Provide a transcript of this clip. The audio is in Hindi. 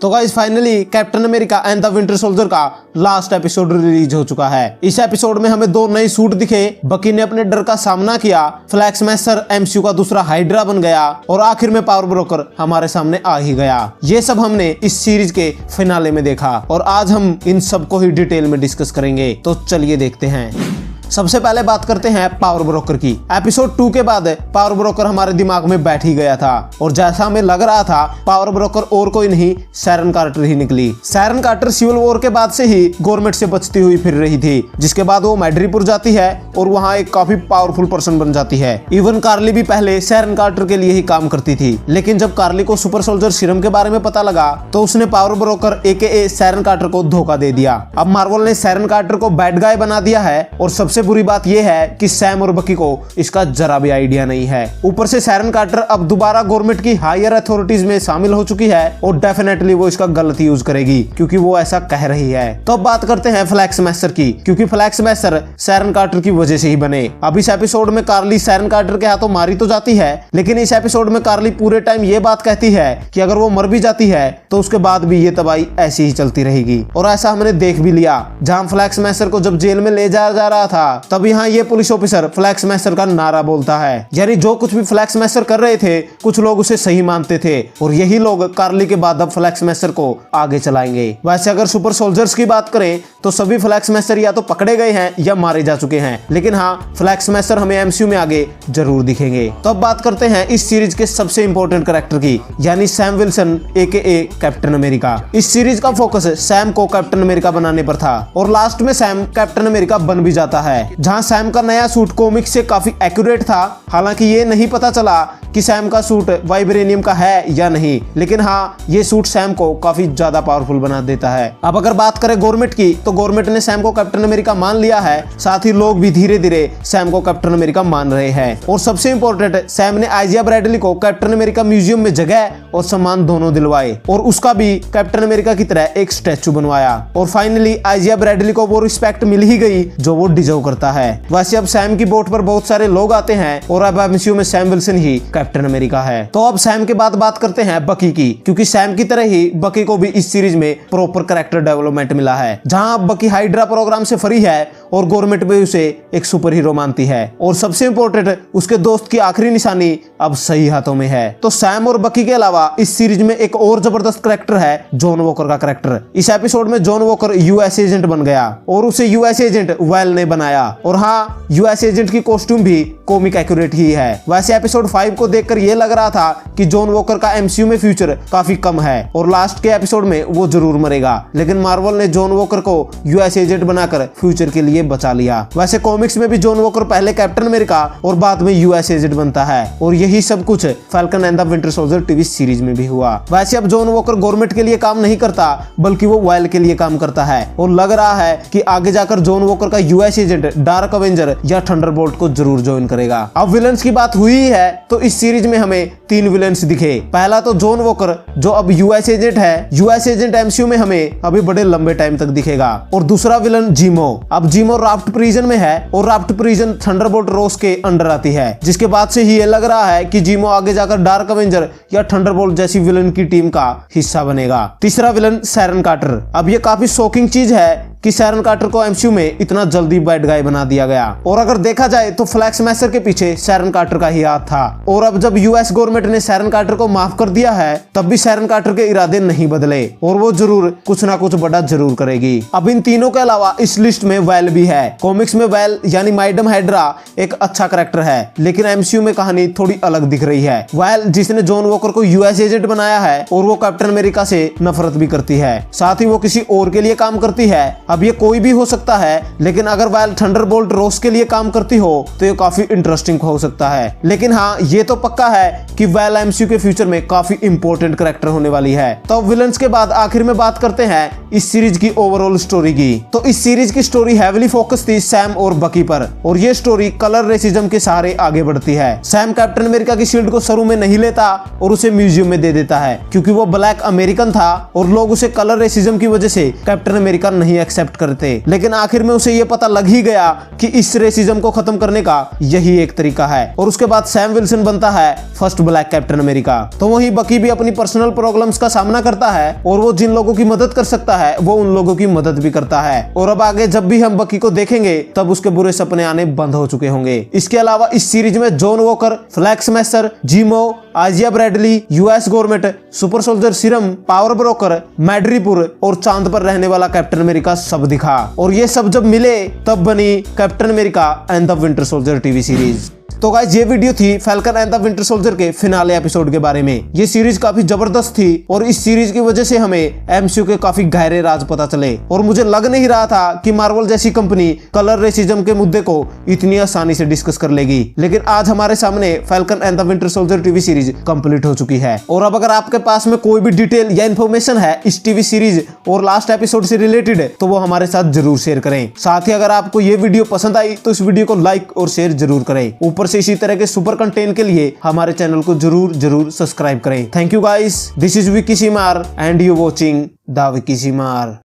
तो guys finally captain America and the winter soldier का लास्ट एपिसोड रिलीज हो चुका है। इस एपिसोड में हमें 2 नए सूट दिखे, बकी ने अपने डर का सामना किया, फ्लैग स्मैशर एमसीयू का दूसरा हाइड्रा बन गया और आखिर में पावर ब्रोकर हमारे सामने आ ही गया। ये सब हमने इस सीरीज के फिनाले में देखा और आज हम इन सबको ही डिटेल में डिस्कस करेंगे। तो चलिए देखते हैं। सबसे पहले बात करते हैं पावर ब्रोकर की। एपिसोड 2 के बाद पावर ब्रोकर हमारे दिमाग में बैठ ही गया था और जैसा हमें लग रहा था पावर ब्रोकर और कोई नहीं सैरन कार्टर ही निकली। सैरन कार्टर सिविल वॉर के बाद से ही गवर्नमेंट से बचती हुई फिर रही थी, जिसके बाद वो मैड्रीपुर जाती है और वहाँ एक काफी पावरफुल पर्सन बन जाती है। इवन कार्ली भी पहले सैरन कार्टर के लिए ही काम करती थी, लेकिन जब कार्ली को सुपर सोल्जर सीरम के बारे में पता लगा तो उसने पावर ब्रोकर AKA सैरन कार्टर को धोखा दे दिया। अब मार्वल ने सैरन कार्टर को बैड गाय बना दिया है और सबसे बुरी बात यह है कि सैम और बकी को इसका जरा भी आइडिया नहीं है। ऊपर से सैरन कार्टर अब दोबारा गवर्नमेंट की हायर अथॉरिटीज में शामिल हो चुकी है और डेफिनेटली वो इसका गलत यूज करेगी क्योंकि वो ऐसा कह रही है। तो अब बात करते हैं फ्लैग स्मैशर की, क्योंकि फ्लैग स्मैशर सैरन कार्टर की वजह से ही बने। अब इस एपिसोड में कार्ली सैरन कार्टर के हाथों मारी तो जाती है, लेकिन इस एपिसोड में कार्ली पूरे टाइम ये बात कहती है कि अगर वो मर भी जाती है तो उसके बाद भी ये तबाही ऐसी ही चलती रहेगी। और ऐसा हमने देख भी लिया। जहां फ्लैग स्मैशर को जब जेल में ले जाया जा रहा था तब यहाँ ये पुलिस ऑफिसर फ्लैग स्मैशर का नारा बोलता है, यानी जो कुछ भी फ्लैग स्मैशर कर रहे थे कुछ लोग उसे सही मानते थे और यही लोग कार्ली के बाद अब फ्लैग स्मैशर को आगे चलाएंगे। वैसे अगर सुपर सोल्जर्स की बात करें तो सभी फ्लैग स्मैशर या तो पकड़े गए हैं या मारे जा चुके हैं, लेकिन हाँ फ्लैग स्मैशर हमें एमसीयू में आगे जरूर दिखेंगे। तो अब बात करते हैं इस सीरीज के सबसे इंपॉर्टेंट कैरेक्टर की, यानी Sam Wilson AKA captain America. इस सीरीज का फोकस सैम को कैप्टन अमेरिका बनाने पर था और लास्ट में सैम कैप्टन अमेरिका बन भी जाता है। जहां सैम का नया सूट कॉमिक्स से काफी एक्यूरेट था, हालांकि ये नहीं पता चला कि सैम का सूट वाइब्रेनियम का है या नहीं, लेकिन हाँ ये सूट सैम को काफी ज्यादा पावरफुल बना देता है। अब अगर बात करें गवर्नमेंट की तो गवर्नमेंट ने सैम को कैप्टन अमेरिका मान लिया है, साथ ही लोग भी धीरे धीरे सैम को कैप्टन अमेरिका मान रहे हैं। और सबसे इंपॉर्टेंट, सैम ने आइजिया ब्रैडली को कैप्टन अमेरिका म्यूजियम में जगह और सम्मान दोनों दिलवाए और उसका भी कैप्टन अमेरिका की तरह एक स्टैचू बनवाया। और फाइनली आइजिया ब्रैडली को वो रिस्पेक्ट मिल ही गई जो वो डिजर्व करता है। वैसे अब सैम की बोट पर बहुत सारे लोग आते हैं और अब एमसीयू में सैम विल्सन ही कैप्टन अमेरिका है। तो अब सैम के बाद बात करते हैं बकी की, क्योंकि सैम की तरह ही बकी को भी इस सीरीज में प्रॉपर कैरेक्टर डेवलपमेंट मिला है। जहां बकी हाइड्रा प्रोग्राम से फ्री है और गवर्नमेंट भी उसे एक सुपर हीरो मानती है और सबसे इंपॉर्टेंट उसके दोस्त की आखिरी निशानी अब सही हाथों में है। तो सैम और बकी के अलावा इस सीरीज में एक और जबरदस्त कैरेक्टर है जॉन वॉकर का कैरेक्टर। इस एपिसोड में जॉन वॉकर यूएस एजेंट बन गया और उसे यूएस एजेंट वेल ने बनाया और हाँ यूएस एजेंट की कॉस्ट्यूम भी कॉमिक एक्यूरेट ही है। वैसे एपिसोड 5 को देखकर यह लग रहा था कि जॉन वॉकर का एमसीयू में फ्यूचर काफी कम है और लास्ट के एपिसोड में वो जरूर मरेगा, लेकिन मार्वल ने जॉन वॉकर को यूएस एजेंट बनाकर फ्यूचर के लिए बचा लिया। वैसे कॉमिक्स में भी जॉन वॉकर पहले कैप्टन अमेरिका और बाद में यूएस एजेंट बनता है और यही सब कुछ falcon and the winter soldier TV series में भी हुआ। वैसे अब जॉन वॉकर गवर्नमेंट के लिए काम नहीं करता बल्कि वो वेल के लिए काम करता है और लग रहा है कि आगे जाकर जॉन वॉकर का यूएस एजेंट डार्क अवेंजर या थंडरबोल्ट को जरूर ज्वाइन करेगा। अब विलन्स की बात हुई है तो इस सीरीज में हमें 3 विलन्स दिखे। पहला तो जॉन वॉकर जो अब यूएस एजेंट है। यूएस एजेंट एमसीयू में हमें अभी बड़े लंबे टाइम तक दिखेगा। और दूसरा विलन जीमो। अब जीमो राफ्ट प्रिजन में है और राफ्ट प्रिजन थंडरबोल्ट रोस के अंडर आती है, जिसके बाद से ही ये लग रहा है कि जीमो आगे जाकर डार्क अवेंजर या थंडरबोल्ट जैसी विलन की टीम का हिस्सा बनेगा। तीसरा विलन सैरन कार्टर। अब ये काफी शॉकिंग चीज है कि सैरन कार्टर को एमसीयू में इतना जल्दी बैड गाय बना दिया गया और अगर देखा जाए तो फ्लैग स्मैशर के पीछे सैरन कार्टर का ही हाथ था और अब जब यूएस गवर्नमेंट ने सैरन कार्टर को माफ कर दिया है तब भी सैरन कार्टर के इरादे नहीं बदले और वो जरूर कुछ ना कुछ बड़ा जरूर करेगी। अब इन तीनों के अलावा इस लिस्ट में वेल भी है। कॉमिक्स में वेल यानी माइडम हाइड्रा एक अच्छा कैरेक्टर है, लेकिन एमसीयू में कहानी थोड़ी अलग दिख रही है। वेल जिसने जॉन वॉकर को यूएस एजेंट बनाया है और वो कैप्टन अमेरिका से नफरत भी करती है, साथ ही वो किसी और के लिए काम करती है। अब ये कोई भी हो सकता है, लेकिन अगर वेल थंडरबोल्ट रोस के लिए काम करती हो तो ये काफी इंटरेस्टिंग हो सकता है। लेकिन हाँ ये तो पक्का है कि वेल एमसीयू के फ्यूचर में काफी इंपॉर्टेंट कैरेक्टर होने वाली है। तो विलन्स के बाद आखिर में बात करते हैं इस सीरीज की ओवरऑल स्टोरी की। तो इस सीरीज की स्टोरी हेवीली फोकस थी सैम और बकी पर और ये स्टोरी कलर रेसिज्म के सहारे आगे बढ़ती है। सैम कैप्टन अमेरिका की शील्ड को सरू में नहीं लेता और उसे म्यूजियम में दे देता है क्योंकि वो ब्लैक अमेरिकन था और लोग उसे कलर रेसिज्म की वजह से कैप्टन अमेरिका नहीं एक्सेप्ट एक्सेप्ट करते। लेकिन आखिर में उसे ये पता लग ही गया कि इस रेसिज्म को खत्म करने का यही एक तरीका है, और उसके बाद सैम विल्सन बनता है फर्स्ट ब्लैक कैप्टन अमेरिका। तो वहीं बकी भी अपनी पर्सनल प्रॉब्लम्स का सामना करता है, और वो जिन लोगों की मदद कर सकता है वो उन लोगों की मदद भी करता है। और अब आगे जब भी हम बकी को देखेंगे तब उसके बुरे सपने आने बंद हो चुके होंगे। इसके अलावा इस सीरीज में John Walker, Flag Smasher, Zemo, Isaiah Bradley, US government, super soldier serum, power broker, Madripoor और चांद पर रहने वाला कैप्टन अमेरिका सब दिखा। और ये सब जब मिले तब बनी captain America and the winter soldier TV series. तो गाइस ये वीडियो थी falcon and the winter soldier के फिनाले एपिसोड के बारे में। ये सीरीज काफी जबरदस्त थी और इस सीरीज की वजह से हमें एमसीयू के काफी गहरे राज पता चले, और मुझे लग नहीं रहा था कि मार्वल जैसी कंपनी कलर रेसिज्म के मुद्दे को इतनी आसानी से डिस्कस कर लेगी। लेकिन आज हमारे सामने falcon and the winter soldier TV series complete हो चुकी है। और अब अगर आपके पास में कोई भी डिटेल या इन्फॉर्मेशन है इस टीवी सीरीज और लास्ट एपिसोड से रिलेटेड तो वो हमारे साथ जरूर शेयर करें। साथ ही अगर आपको ये वीडियो पसंद आई तो इस वीडियो को लाइक और शेयर जरूर करें। ऊपर से इसी तरह के सुपर कंटेंट के लिए हमारे चैनल को जरूर सब्सक्राइब करें। Thank you guys, this is Vicky Seemar and you watching the Vicky सीमार।